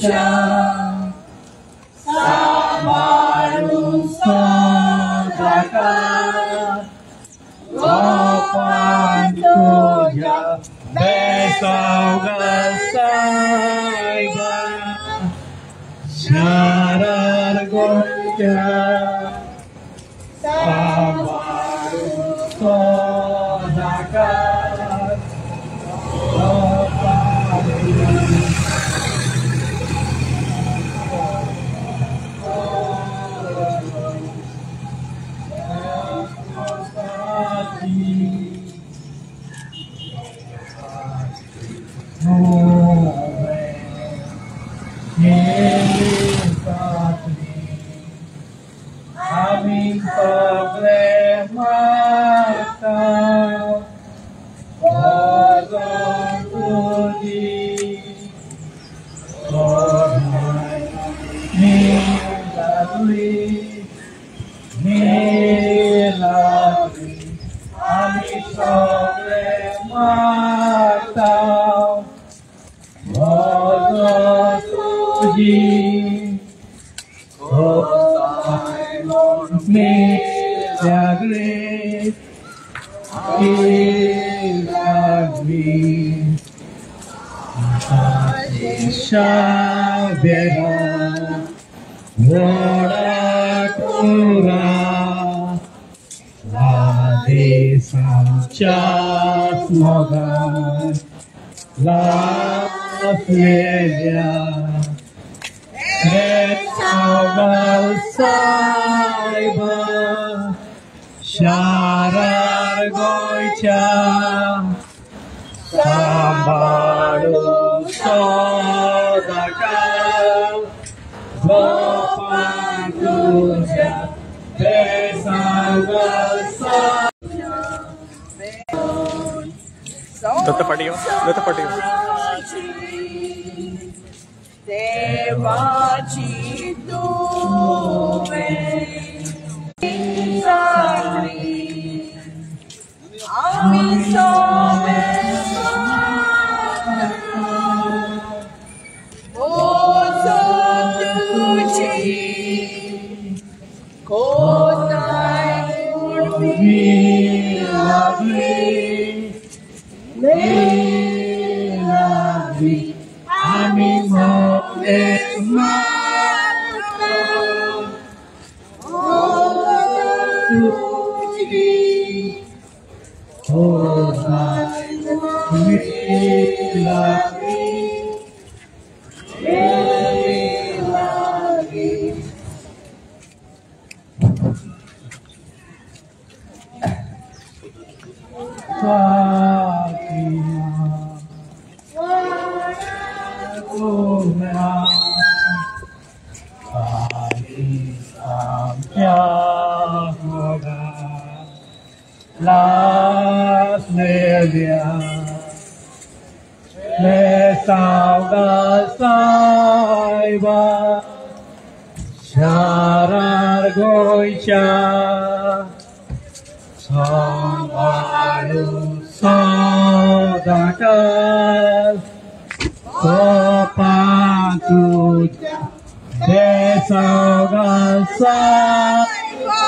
goycia, samaru sodaka, lopantuja, besauga saiba, sharar goycia, samaru sodaka. Aming problemata, Bogong Budi, Niladri, aming problemata, Bogong Budi. Milagre, milagre, Shabera, Vorakura, Lade Sanchas Mogan, La Feria. Saugal saiba, sharar goycia, samaru sodaka, lopantuja, besaugal saiba. Dutta Patio. Devaci tuve, Sangri, Amisome, Oso tuci, Kodai Milagri, Amin Mata, Tuji, Kodai Milagri, Milagri. Las nevias le sauga saiba, sharar goycia, samaru sodaka, lopantuja, besauga saiba,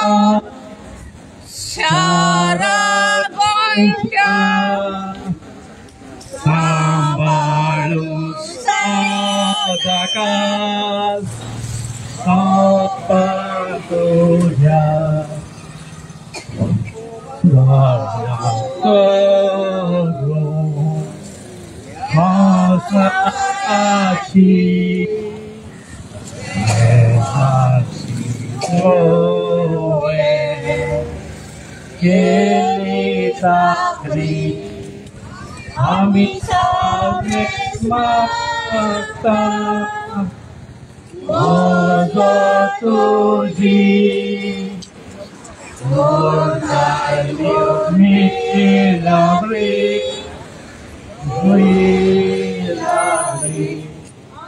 sharar goycia, samaru sodaka, lopantuja, Ami sabe mata, Mogo tuji, Kodai milagri, milagri,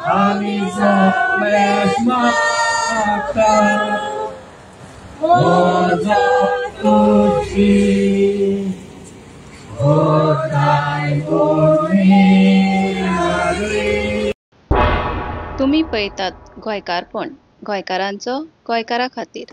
Ami sabe mata, Mogo tuji, Kodai milagri. तुमी पळयतात गोंयकारपण, गोंयकारांचो गोंयकारा खातीर.